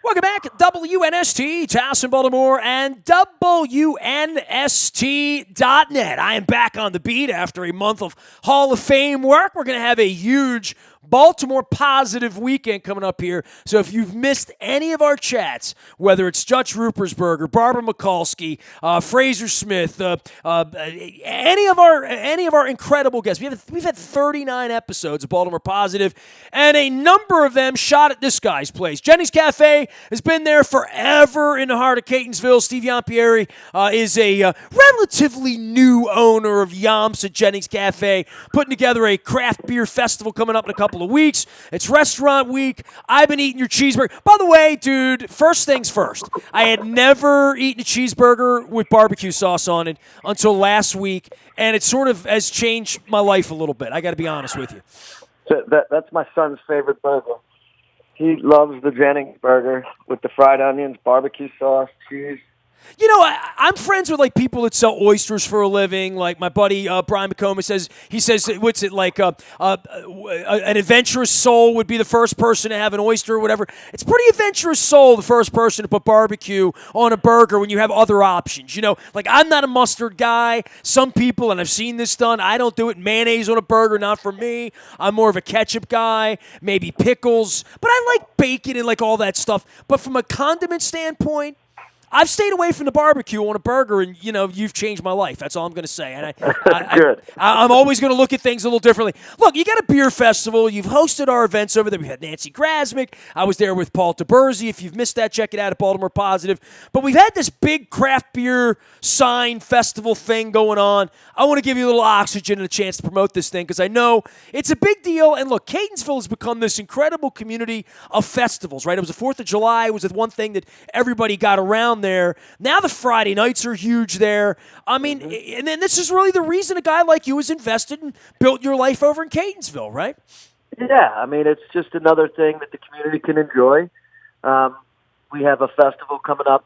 Welcome back, WNST, Towson, Baltimore, and WNST.net. I am back on the beat after a month of Hall of Fame work. We're going to have a huge Baltimore positive weekend coming up here. So if you've missed any of our chats, whether it's Dutch Rupersberger, Barbara Mikulski, Fraser Smith, any of our incredible guests, we've had 39 episodes of Baltimore Positive, and a number of them shot at this guy's place. Jennings Cafe has been there forever in the heart of Catonsville. Steve Iampieri is a relatively new owner of Yamps at Jennings Cafe, putting together a craft beer festival coming up in a couple of weeks. It's restaurant week. I've been eating your cheeseburger. By the way, dude, first things first. I had never eaten a cheeseburger with barbecue sauce on it until last week, and it sort of has changed my life a little bit. I got to be honest with you. So that's my son's favorite burger. He loves the Jennings burger with the fried onions, barbecue sauce, cheese. You know, I'm friends with, like, people that sell oysters for a living. Like, my buddy Brian McComas says, what's it, like, an adventurous soul would be the first person to have an oyster or whatever. It's pretty adventurous soul, the first person to put barbecue on a burger when you have other options. You know, like, I'm not a mustard guy. Some people, and I've seen this done, I don't do it. Mayonnaise on a burger, not for me. I'm more of a ketchup guy, maybe pickles. But I like bacon and, like, all that stuff. But from a condiment standpoint, I've stayed away from the barbecue on a burger, and, you know, you've changed my life. That's all I'm going to say. And I'm always going to look at things a little differently. Look, you got a beer festival. You've hosted our events over there. We had Nancy Grasmick. I was there with Paul Taberzi. If you've missed that, check it out at Baltimore Positive. But we've had this big craft beer sign festival thing going on. I want to give you a little oxygen and a chance to promote this thing because I know it's a big deal. And look, Catonsville has become this incredible community of festivals, right? It was the 4th of July. It was the one thing that everybody got around there. Now the Friday nights are huge there. I mean, and then this is really the reason a guy like you has invested and built your life over in Catonsville, right? Yeah, I mean, it's just another thing that the community can enjoy. We have a festival coming up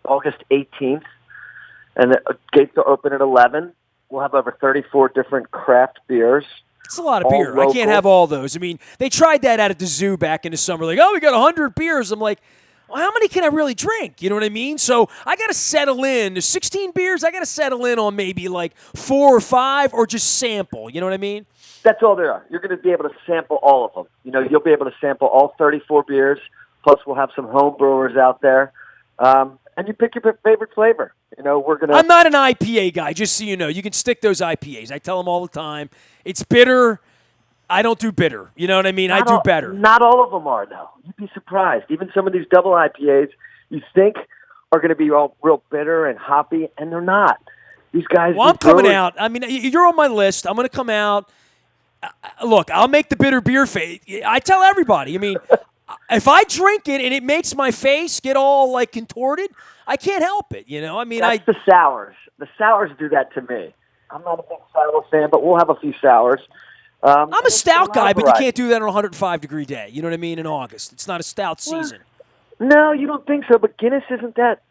August 18th, and the gates are open at 11. We'll have over 34 different craft beers. It's a lot of beer. Local. I can't have all those. I mean, they tried that out at the zoo back in the summer. Like, oh, we got 100 beers. I'm like, well, how many can I really drink? You know what I mean? So I got to settle in. There's 16 beers. I got to settle in on maybe like 4 or 5 or just sample. You know what I mean? That's all there are. You're going to be able to sample all of them. You know, you'll be able to sample all 34 beers. Plus, we'll have some home brewers out there. And you pick your favorite flavor. You know, we're going to... I'm not an IPA guy, just so you know. You can stick those IPAs. I tell them all the time. It's bitter. I don't do bitter. You know what I mean? I do better. Not all of them are, though. You'd be surprised. Even some of these double IPAs you think are going to be all real bitter and hoppy, and they're not. These guys... Well, I'm coming out. I mean, you're on my list. I'm going to come out. Look, I'll make the bitter beer face. I tell everybody. I mean, if I drink it and it makes my face get all, like, contorted, I can't help it, you know? I mean, That's the sours. The sours do that to me. I'm not a big sour fan, but we'll have a few sours. I'm a stout guy, but you can't do that on a 105-degree day. You know what I mean? In August. It's not a stout season. No, you don't think so, but Guinness isn't that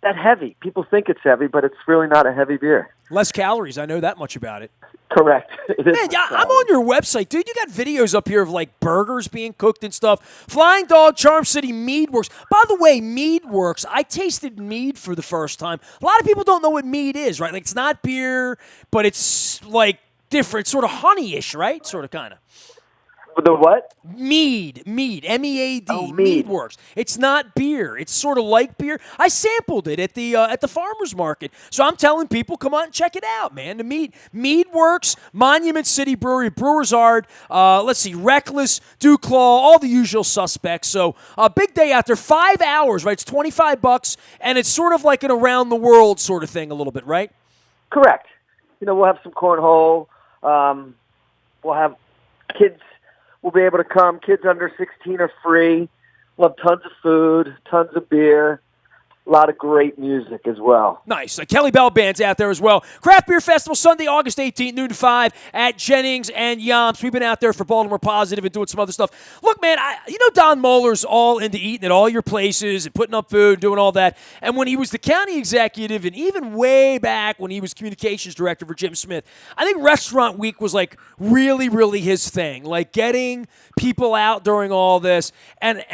heavy. People think it's heavy, but it's really not a heavy beer. Less calories. I know that much about it. Correct. Man, I'm on your website, dude. You got videos up here of, like, burgers being cooked and stuff. Flying Dog, Charm City, Mead Works. By the way, Mead Works, I tasted mead for the first time. A lot of people don't know what mead is, right? Like, it's not beer, but it's, like, different, sort of honey-ish, right? Sort of, kind of. The what? Mead, M-E-A-D, Oh, Mead Works. It's not beer. It's sort of like beer. I sampled it at the farmer's market. So I'm telling people, come on and check it out, man. The Mead Works, Monument City Brewery, Brewers Art, let's see, Reckless, Duclaw, all the usual suspects. So a big day out there, 5 hours, right? It's $25, and it's sort of like an around-the-world sort of thing a little bit, right? Correct. You know, we'll have some cornhole. We'll have kids will be able to come. Kids under 16 are free. We'll have tons of food, tons of beer. a lot of great music as well. Nice. Kelly Bell Band's out there as well. Craft Beer Festival, Sunday, August 18th, noon to 5 at Jennings and Yamps. We've been out there for Baltimore Positive and doing some other stuff. Look, man, Don Moeller's all into eating at all your places and putting up food and doing all that. And when he was the county executive and even way back when he was communications director for Jim Smith, I think Restaurant Week was like really, really his thing. Like getting people out during all this. And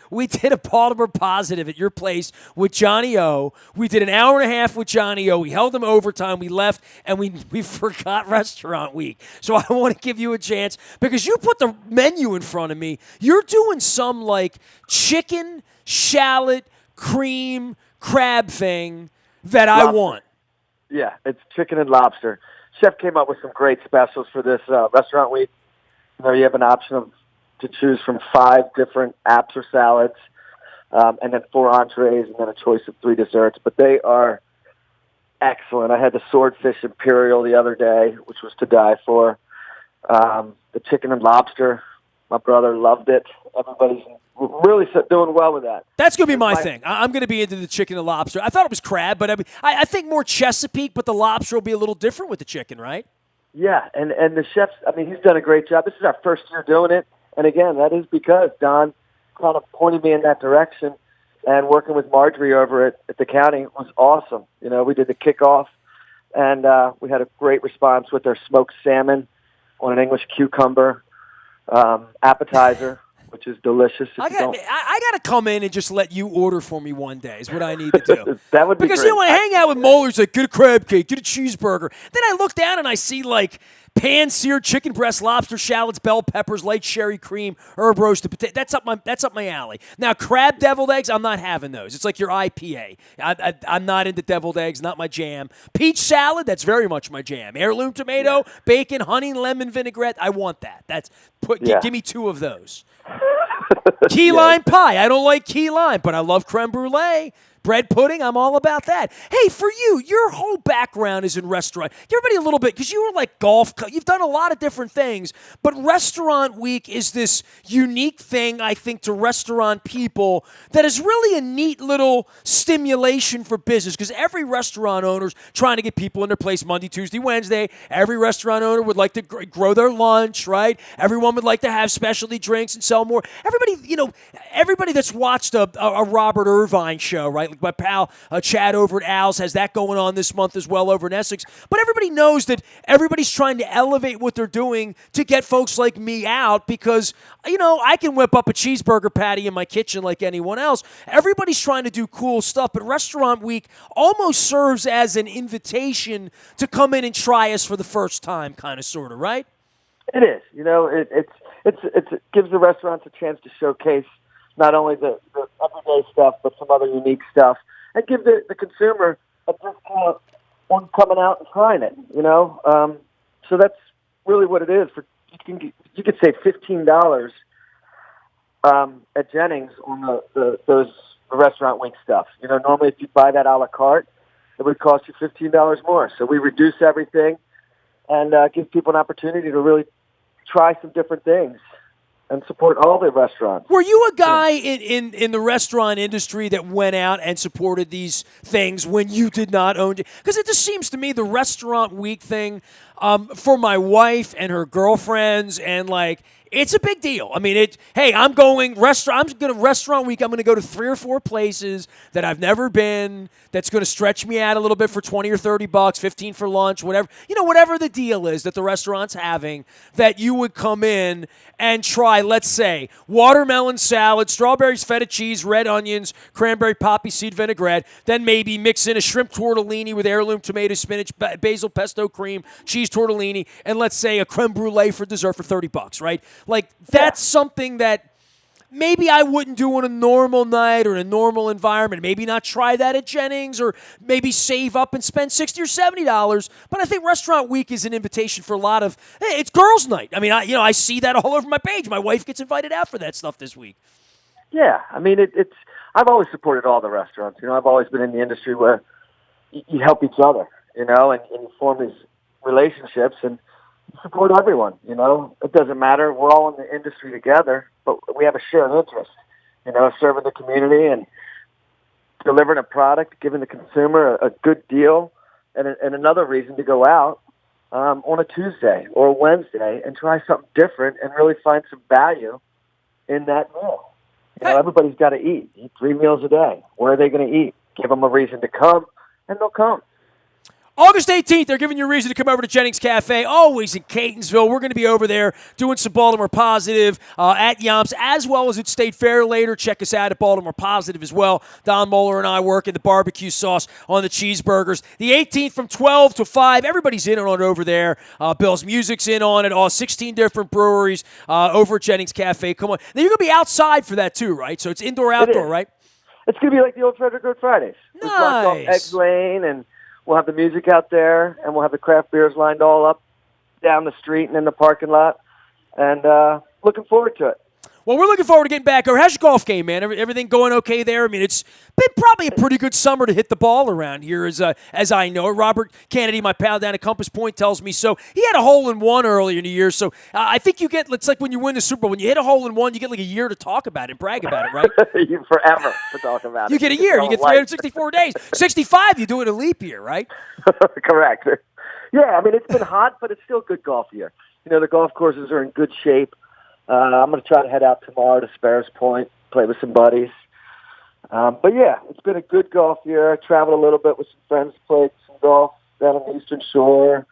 we did a Baltimore Positive at your place with Johnny O. We did an hour and a half with Johnny O. We held him overtime. We left, and we forgot Restaurant Week. So I want to give you a chance because you put the menu in front of me. You're doing some like chicken, shallot, cream, crab thing that I want. Yeah, it's chicken and lobster. Chef came up with some great specials for this Restaurant Week. You have an option to choose from 5 different apps or salads, and then 4 entrees, and then a choice of 3 desserts. But they are excellent. I had the swordfish imperial the other day, which was to die for. The chicken and lobster, my brother loved it. Everybody's really doing well with that. That's going to be my thing. I'm going to be into the chicken and lobster. I thought it was crab, but I think more Chesapeake, but the lobster will be a little different with the chicken, right? Yeah, and the chef's, he's done a great job. This is our first year doing it. And again, that is because Don kind of pointed me in that direction, and working with Marjorie over at the county was awesome. We did the kickoff, and we had a great response with our smoked salmon on an English cucumber appetizer, which is delicious. I got to come in and just let you order for me one day is what I need to do. That would be because great. When I hang out with Moeller's, like, get a crab cake, get a cheeseburger. Then I look down and I see, like, pan-seared chicken breast, lobster, shallots, bell peppers, light sherry cream, herb roasted potato. That's up my alley. Now, crab deviled eggs, I'm not having those. It's like your IPA. I'm not into deviled eggs, not my jam. Peach salad, that's very much my jam. Heirloom tomato, bacon, honey, lemon vinaigrette, I want that. Give me 2 of those. Key lime pie. I don't like key lime, but I love creme brulee. Bread pudding, I'm all about that. Hey, for you, your whole background is in restaurant. Give everybody a little bit, because you were like golf. You've done a lot of different things, but Restaurant Week is this unique thing, I think, to restaurant people that is really a neat little stimulation for business, because every restaurant owner's trying to get people in their place Monday, Tuesday, Wednesday. Every restaurant owner would like to grow their lunch, right? Everyone would like to have specialty drinks and sell more. Everybody that's watched a Robert Irvine show, right? Like my pal Chad over at Al's has that going on this month as well over in Essex. But everybody knows that everybody's trying to elevate what they're doing to get folks like me out, because, I can whip up a cheeseburger patty in my kitchen like anyone else. Everybody's trying to do cool stuff, but Restaurant Week almost serves as an invitation to come in and try us for the first time, kind of, sort of, right? It is. It gives the restaurants a chance to showcase not only the everyday stuff, but some other unique stuff, and give the consumer a discount on coming out and trying it. So that's really what it is. You could save $15 at Jennings on those Restaurant Week stuff. Normally if you buy that a la carte, it would cost you $15 more. So we reduce everything and give people an opportunity to really try some different things and support all the restaurants. Were you a guy in the restaurant industry that went out and supported these things when you did not own it? Because it just seems to me the Restaurant Week thing, for my wife and her girlfriends, and like, it's a big deal. I'm going Restaurant Week. I'm going to go to 3 or 4 places that I've never been. That's going to stretch me out a little bit for $20 or $30, 15 for lunch, whatever the deal is that the restaurant's having. That you would come in and try, let's say, watermelon salad, strawberries, feta cheese, red onions, cranberry poppy seed vinaigrette. Then maybe mix in a shrimp tortellini with heirloom tomato, spinach, basil pesto cream, cheese tortellini, and let's say a creme brulee for dessert for $30, right? Like, that's something that maybe I wouldn't do on a normal night or in a normal environment. Maybe not try that at Jennings, or maybe save up and spend $60 or $70. But I think Restaurant Week is an invitation for a lot of, hey, it's girls' night. I see that all over my page. My wife gets invited out for that stuff this week. Yeah, it's. I've always supported all the restaurants. I've always been in the industry where you help each other, and you form these relationships and support everyone. It doesn't matter. We're all in the industry together, but we have a shared interest, serving the community and delivering a product, giving the consumer a good deal, and another reason to go out on a Tuesday or a Wednesday and try something different and really find some value in that meal. Everybody's got to eat 3 meals a day. Where are they going to eat? Give them a reason to come, and they'll come. August 18th, they're giving you a reason to come over to Jennings Cafe, always in Catonsville. We're going to be over there doing some Baltimore Positive at Yomps, as well as at State Fair later. Check us out at Baltimore Positive as well. Don Moeller and I work in the barbecue sauce on the cheeseburgers. The 18th from 12 to 5, everybody's in on it over there. Bill's Music's in on it. All 16 different breweries over at Jennings Cafe. Come on. Now, you're going to be outside for that too, right? So it's indoor-outdoor, right? It's going to be like the old Frederick Good Fridays. Nice. We've blocked off Eggs Lane, and we'll have the music out there, and we'll have the craft beers lined all up down the street and in the parking lot, and looking forward to it. Well, we're looking forward to getting back over. How's your golf game, man? Everything going okay there? I mean, it's been probably a pretty good summer to hit the ball around here, as I know. Robert Kennedy, my pal down at Compass Point, tells me so. He had a hole-in-one earlier in the year, so I think you get, it's like when you win the Super Bowl. When you hit a hole-in-one, you get like a year to talk about it and brag about it, right? You forever to talk about it. You get a year. You get 364 days. 65, you do it a leap year, right? Correct. Yeah, I mean, it's been hot, but it's still a good golf year. The golf courses are in good shape. I'm going to try to head out tomorrow to Sparrows Point, play with some buddies. But, yeah, it's been a good golf year. I traveled a little bit with some friends, played some golf down on the Eastern Shore,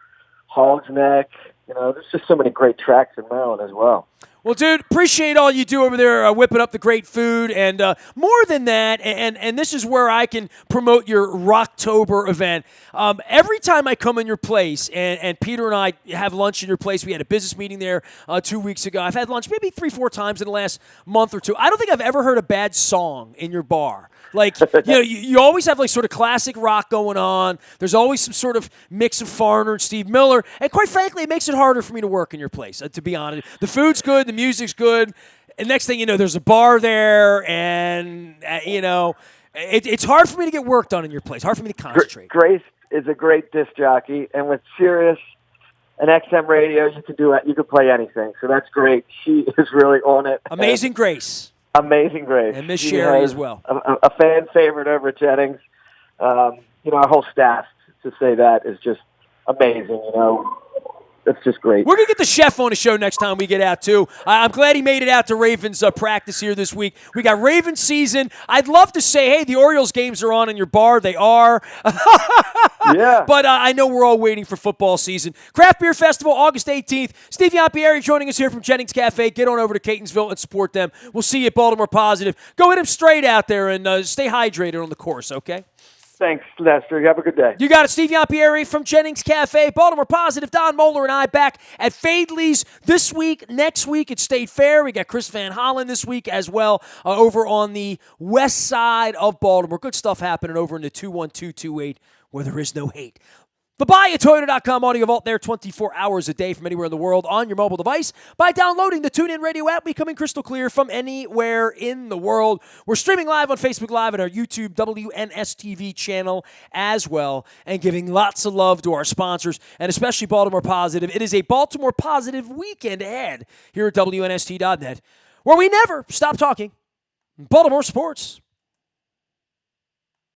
Hog's Neck. There's just so many great tracks in Maryland as well. Well, dude, appreciate all you do over there whipping up the great food. And more than that, and this is where I can promote your Rocktober event. Every time I come in your place, and Peter and I have lunch in your place, we had a business meeting there 2 weeks ago. I've had lunch maybe 3-4 times in the last month or two. I don't think I've ever heard a bad song in your bar. Like, you always have like sort of classic rock going on. There's always some sort of mix of Foreigner and Steve Miller. And quite frankly, it makes it harder for me to work in your place, to be honest. The food's good. The music's good. And next thing you know, there's a bar there. And, it's hard for me to get work done in your place. Hard for me to concentrate. Grace is a great disc jockey. And with Sirius and XM radio, you can play anything. So that's great. She is really on it. Amazing Grace. Amazing Grace. And Miss Sherry as well. A fan favorite over at Jennings. Our whole staff, to say that, is just amazing. It's just great. We're going to get the chef on the show next time we get out, too. I'm glad he made it out to Ravens practice here this week. We got Ravens season. I'd love to say, hey, the Orioles games are on in your bar. They are. Yeah. But I know we're all waiting for football season. Craft Beer Festival, August 18th. Steve Iampieri joining us here from Jennings Cafe. Get on over to Catonsville and support them. We'll see you at Baltimore Positive. Go hit them straight out there and stay hydrated on the course, okay? Thanks, Nestor. You have a good day. You got it. Steve Iampieri from Jennings Cafe, Baltimore Positive. Don Moeller and I back at Fadley's this week. Next week at State Fair. We got Chris Van Hollen this week as well over on the west side of Baltimore. Good stuff happening over in the 21228 where there is no hate. The BuyAToyota.com audio vault there 24 hours a day from anywhere in the world on your mobile device. By downloading the TuneIn Radio app, we come in crystal clear from anywhere in the world. We're streaming live on Facebook Live and our YouTube WNSTV channel as well, and giving lots of love to our sponsors, and especially Baltimore Positive. It is a Baltimore Positive weekend ahead here at WNST.net, where we never stop talking Baltimore sports.